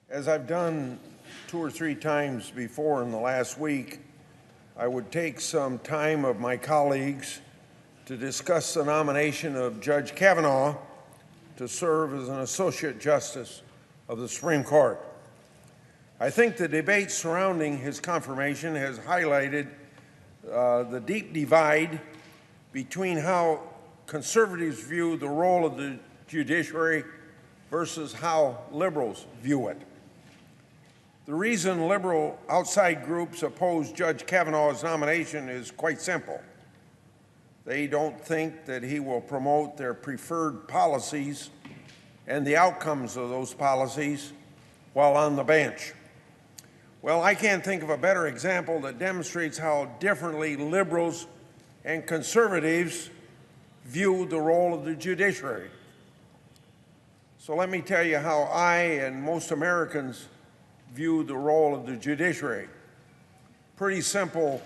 As I've done 2 or 3 times before in the last week, I would take some time of my colleagues to discuss the nomination of Judge Kavanaugh to serve as an Associate Justice of the Supreme Court. I think the debate surrounding his confirmation has highlighted the deep divide between how conservatives view the role of the judiciary versus how liberals view it. The reason liberal outside groups oppose Judge Kavanaugh's nomination is quite simple. They don't think that he will promote their preferred policies and the outcomes of those policies while on the bench. Well, I can't think of a better example that demonstrates how differently liberals and conservatives view the role of the judiciary. So let me tell you how I and most Americans view the role of the judiciary. Pretty simple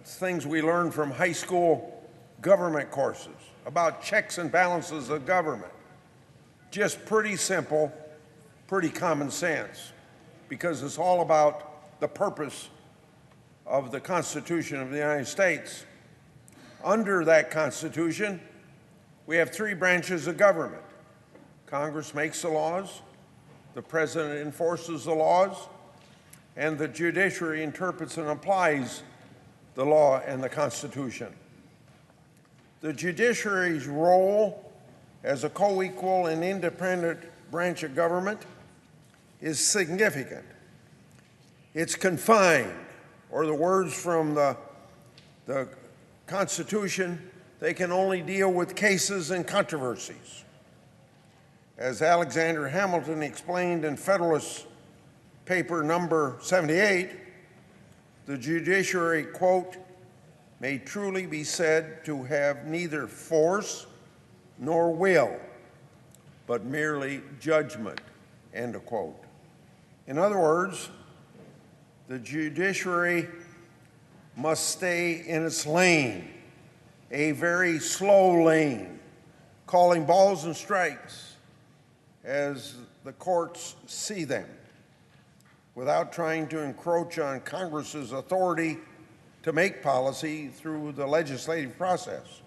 things we learn from high school government courses about checks and balances of government. Just pretty simple, pretty common sense, because it's all about the purpose of the Constitution of the United States. Under that Constitution, we have 3 branches of government. Congress makes the laws, the President enforces the laws, and the judiciary interprets and applies the law and the Constitution. The judiciary's role as a co-equal and independent branch of government is significant. It's confined, or the words from the Constitution, they can only deal with cases and controversies. As Alexander Hamilton explained in Federalist Paper number 78, the judiciary, quote, may truly be said to have neither force nor will, but merely judgment, end of quote. In other words, the judiciary must stay in its lane, a very slow lane, calling balls and strikes as the courts see them, without trying to encroach on Congress's authority to make policy through the legislative process.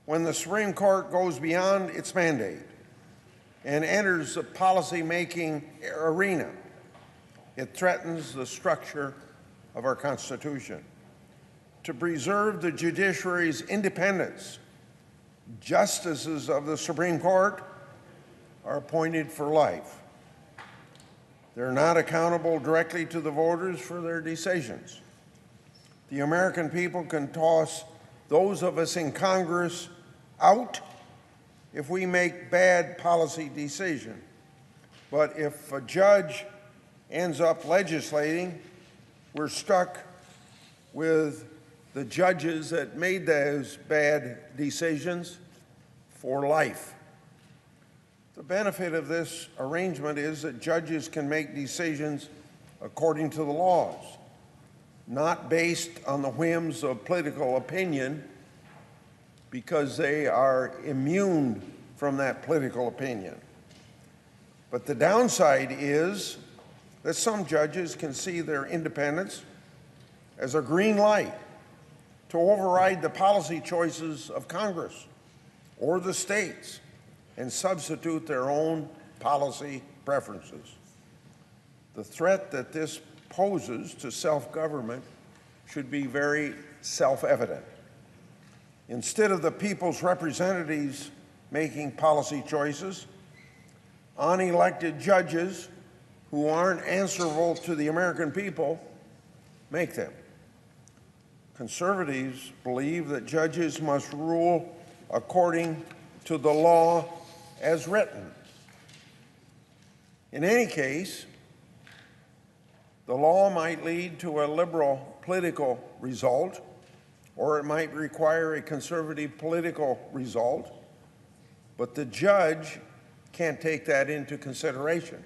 When the Supreme Court goes beyond its mandate and enters the policy-making arena, it threatens the structure of our Constitution. To preserve the judiciary's independence, justices of the Supreme Court are appointed for life. They're not accountable directly to the voters for their decisions. The American people can toss those of us in Congress out if we make bad policy decisions. But if a judge ends up legislating, we're stuck with the judges that made those bad decisions for life. The benefit of this arrangement is that judges can make decisions according to the laws, not based on the whims of political opinion, because they are immune from that political opinion. But the downside is that some judges can see their independence as a green light to override the policy choices of Congress or the states and substitute their own policy preferences. The threat that this poses to self-government should be very self-evident. Instead of the people's representatives making policy choices, unelected judges who aren't answerable to the American people make them. Conservatives believe that judges must rule according to the law as written. In any case, the law might lead to a liberal political result, or it might require a conservative political result, but the judge can't take that into consideration.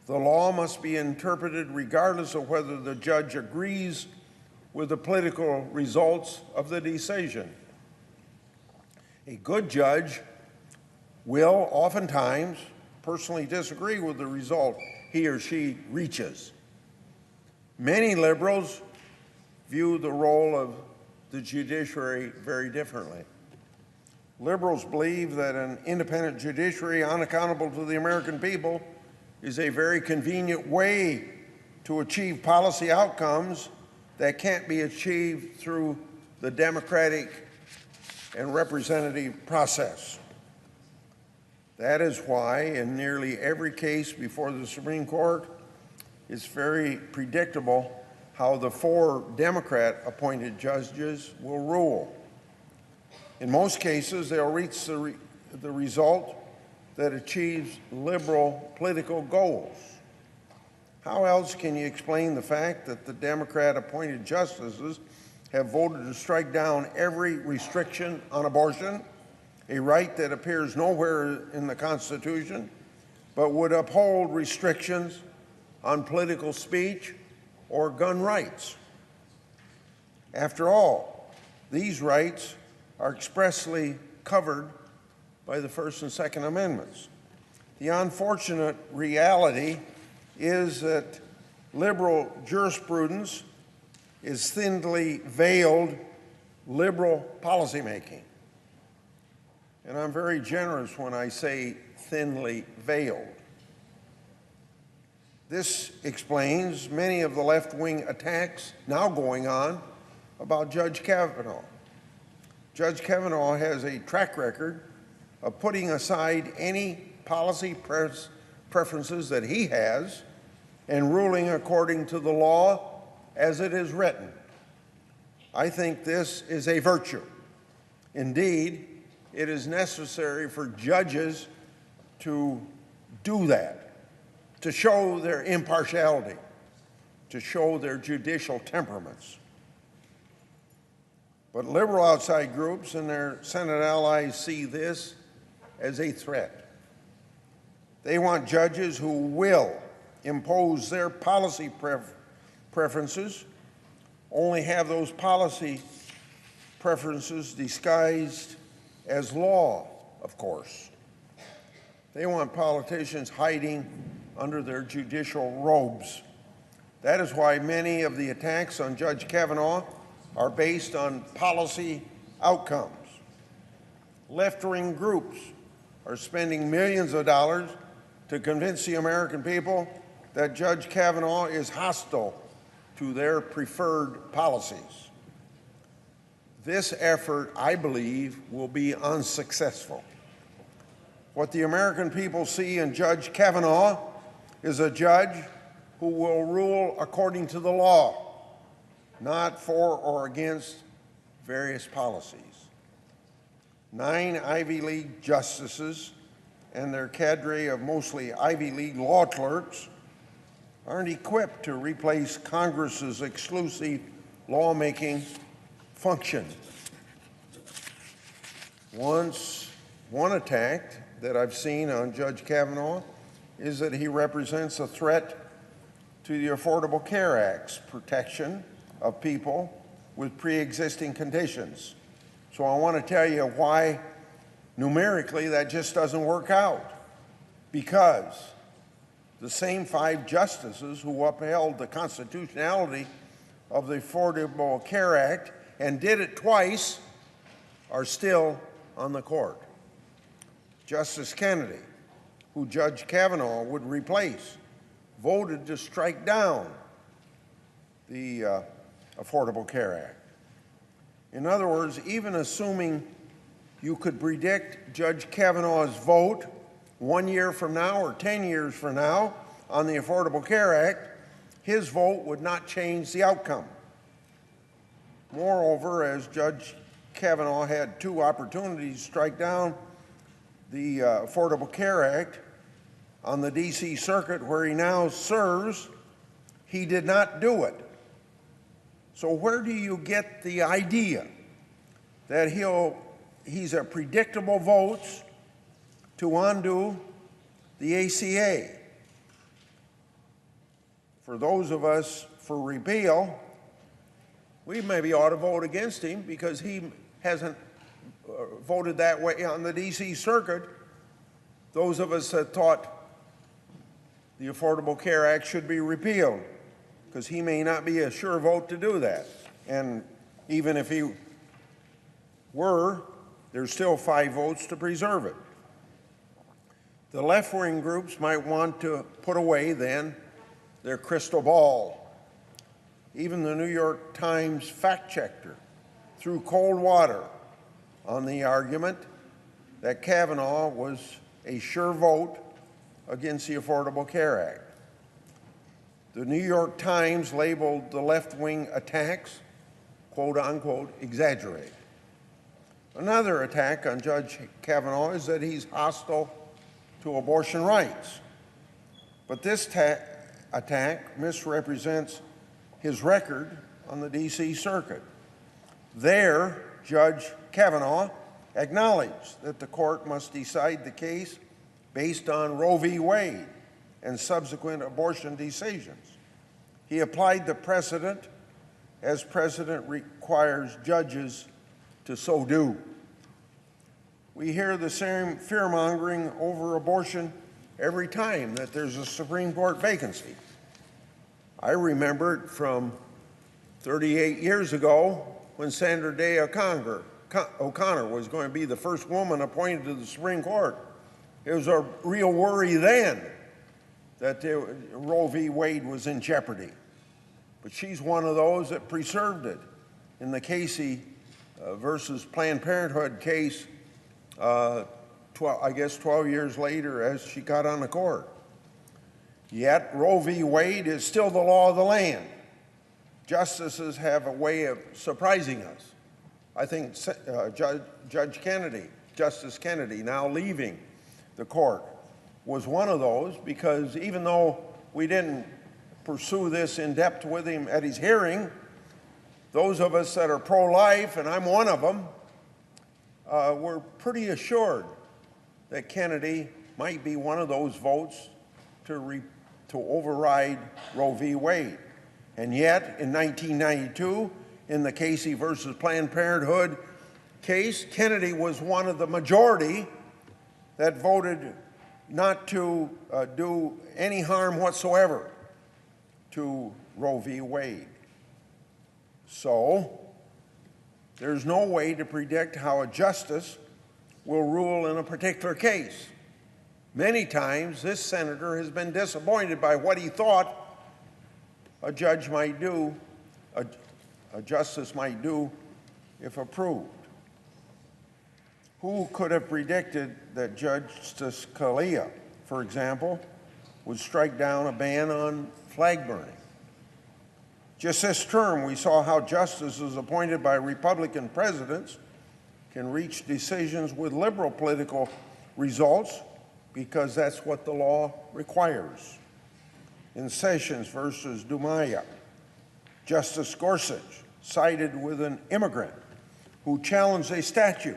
The law must be interpreted regardless of whether the judge agrees with the political results of the decision. A good judge will oftentimes personally disagree with the result he or she reaches. Many liberals view the role of the judiciary very differently. Liberals believe that an independent judiciary unaccountable to the American people is a very convenient way to achieve policy outcomes that can't be achieved through the democratic and representative process. That is why in nearly every case before the Supreme Court, it's very predictable how the 4 Democrat-appointed judges will rule. In most cases, they'll reach the result that achieves liberal political goals. How else can you explain the fact that the Democrat-appointed justices have voted to strike down every restriction on abortion, a right that appears nowhere in the Constitution, but would uphold restrictions on political speech or gun rights? After all, these rights are expressly covered by the First and Second Amendments. The unfortunate reality is that liberal jurisprudence is thinly veiled liberal policymaking. And I'm very generous when I say thinly veiled. This explains many of the left-wing attacks now going on about Judge Kavanaugh. Judge Kavanaugh has a track record of putting aside any policy preferences that he has and ruling according to the law as it is written. I think this is a virtue. Indeed, it is necessary for judges to do that, to show their impartiality, to show their judicial temperaments. But liberal outside groups and their Senate allies see this as a threat. They want judges who will impose their policy preferences, only have those policy preferences disguised as law, of course. They want politicians hiding under their judicial robes. That is why many of the attacks on Judge Kavanaugh are based on policy outcomes. Left-wing groups are spending millions of dollars to convince the American people that Judge Kavanaugh is hostile to their preferred policies. This effort, I believe, will be unsuccessful. What the American people see in Judge Kavanaugh is a judge who will rule according to the law, not for or against various policies. 9 Ivy League justices and their cadre of mostly Ivy League law clerks aren't equipped to replace Congress's exclusive lawmaking function. One attack that I've seen on Judge Kavanaugh is that he represents a threat to the Affordable Care Act's protection of people with pre-existing conditions. So I want to tell you why numerically that just doesn't work out. Because the same 5 justices who upheld the constitutionality of the Affordable Care Act and did it twice are still on the court. Justice Kennedy, who Judge Kavanaugh would replace, voted to strike down the Affordable Care Act. In other words, even assuming you could predict Judge Kavanaugh's vote 1 year from now or 10 years from now on the Affordable Care Act, his vote would not change the outcome. Moreover, as Judge Kavanaugh had 2 opportunities to strike down the Affordable Care Act on the D.C. Circuit, where he now serves, he did not do it. So where do you get the idea that he's a predictable votes to undo the ACA? For those of us for repeal, we maybe ought to vote against him because he hasn't voted that way on the D.C. Circuit those of us that thought the Affordable Care Act should be repealed, because he may not be a sure vote to do that. And even if he were, there's still 5 votes to preserve it. The left-wing groups might want to put away, then, their crystal ball. Even the New York Times fact-checked her through cold water on the argument that Kavanaugh was a sure vote against the Affordable Care Act. The New York Times labeled the left-wing attacks, quote-unquote, exaggerated. Another attack on Judge Kavanaugh is that he's hostile to abortion rights. But this attack misrepresents his record on the D.C. Circuit. There, Judge Kavanaugh acknowledged that the court must decide the case based on Roe v. Wade and subsequent abortion decisions. He applied the precedent as precedent requires judges to so do. We hear the same fear-mongering over abortion every time that there's a Supreme Court vacancy. I remember it from 38 years ago when Sandra Day O'Connor was going to be the first woman appointed to the Supreme Court. It was a real worry then that Roe v. Wade was in jeopardy. But she's one of those that preserved it in the Casey versus Planned Parenthood case, I guess 12 years later as she got on the court. Yet Roe v. Wade is still the law of the land. Justices have a way of surprising us. I think Justice Kennedy, now leaving the court, was one of those, because even though we didn't pursue this in depth with him at his hearing, those of us that are pro-life, and I'm one of them, were pretty assured that Kennedy might be one of those votes to override Roe v. Wade. And yet, in 1992, in the Casey versus Planned Parenthood case, Kennedy was one of the majority that voted not to do any harm whatsoever to Roe v. Wade. So, there's no way to predict how a justice will rule in a particular case. Many times, this senator has been disappointed by what he thought a judge might do, a justice might do if approved. Who could have predicted that Justice Scalia, for example, would strike down a ban on flag burning? Just this term, we saw how justices appointed by Republican presidents can reach decisions with liberal political results because that's what the law requires. In Sessions versus Dumaya, Justice Gorsuch sided with an immigrant who challenged a statute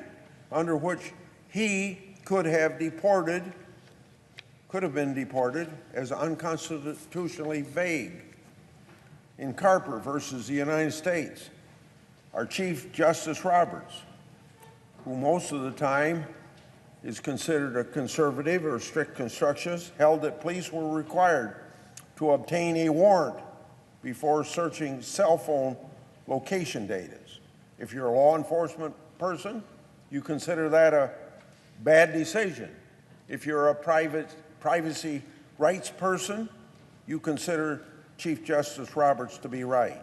under which he could have been deported as unconstitutionally vague. In Carper versus the United States, our Chief Justice Roberts, who most of the time is considered a conservative or strict constructionist, held that police were required to obtain a warrant before searching cell phone location data. If you're a law enforcement person, you consider that a bad decision. If you're a privacy rights person, you consider Chief Justice Roberts to be right.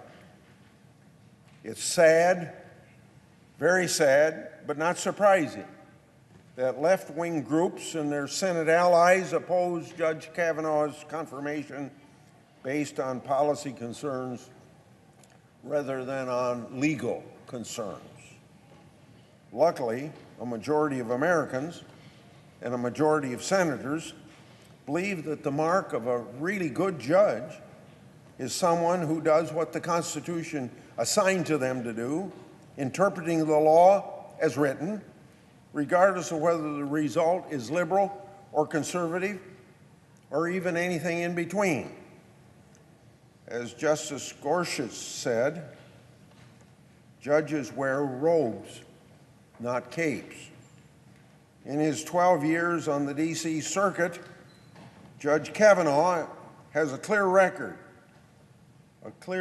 It's sad, very sad, but not surprising that left-wing groups and their Senate allies oppose Judge Kavanaugh's confirmation based on policy concerns rather than on legal concerns. Luckily, a majority of Americans and a majority of senators believe that the mark of a really good judge is someone who does what the Constitution assigned to them to do, interpreting the law as written, regardless of whether the result is liberal or conservative or even anything in between. As Justice Gorsuch said, judges wear robes, not capes. In his 12 years on the D.C. Circuit, Judge Kavanaugh has a clear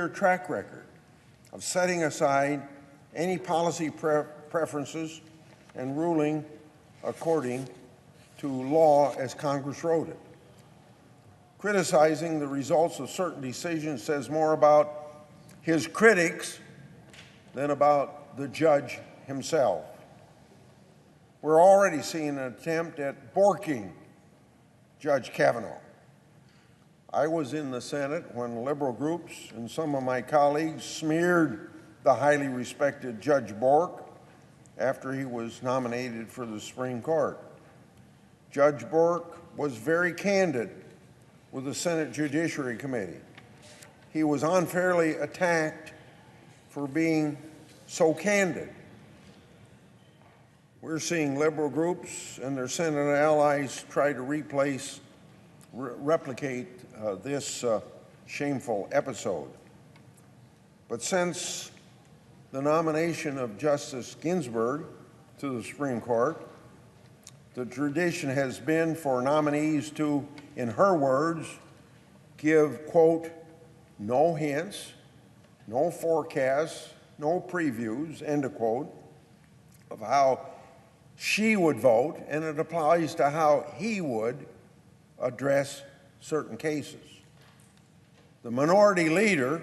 track record of setting aside any policy preferences and ruling according to law as Congress wrote it. Criticizing the results of certain decisions says more about his critics than about the judge himself. We're already seeing an attempt at borking Judge Kavanaugh. I was in the Senate when liberal groups and some of my colleagues smeared the highly respected Judge Bork after he was nominated for the Supreme Court. Judge Bork was very candid with the Senate Judiciary Committee. He was unfairly attacked for being so candid. We're seeing liberal groups and their Senate allies try to replicate this shameful episode. But since the nomination of Justice Ginsburg to the Supreme Court, the tradition has been for nominees to, in her words, give, quote, no hints, no forecasts, no previews, end of quote, of how she would vote, and it applies to how he would address certain cases. The minority leader,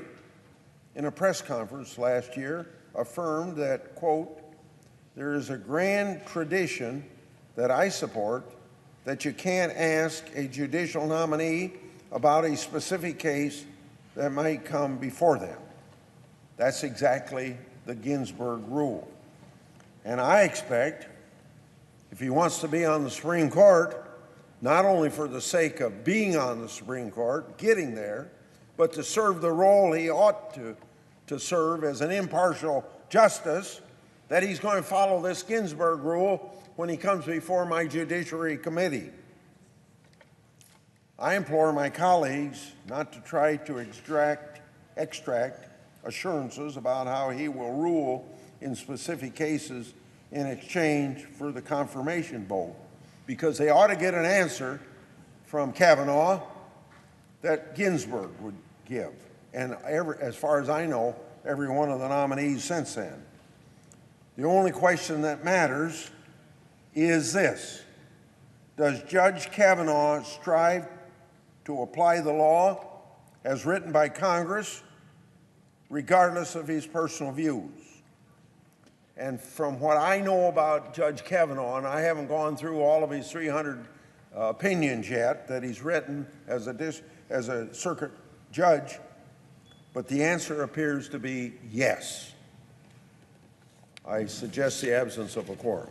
in a press conference last year, affirmed that, quote, there is a grand tradition that I support that you can't ask a judicial nominee about a specific case that might come before them. That's exactly the Ginsburg rule. And I expect, if he wants to be on the Supreme Court, not only for the sake of being on the Supreme Court, getting there, but to serve the role he ought to serve as an impartial justice, that he's going to follow this Ginsburg rule when he comes before my Judiciary Committee. I implore my colleagues not to try to extract assurances about how he will rule in specific cases in exchange for the confirmation vote, because they ought to get an answer from Kavanaugh that Ginsburg would give. And as far as I know, every one of the nominees since then. The only question that matters is this: does Judge Kavanaugh strive to apply the law as written by Congress, regardless of his personal views? And from what I know about Judge Kavanaugh, and I haven't gone through all of his 300 opinions yet that he's written as a circuit judge, but the answer appears to be yes. I suggest the absence of a quorum.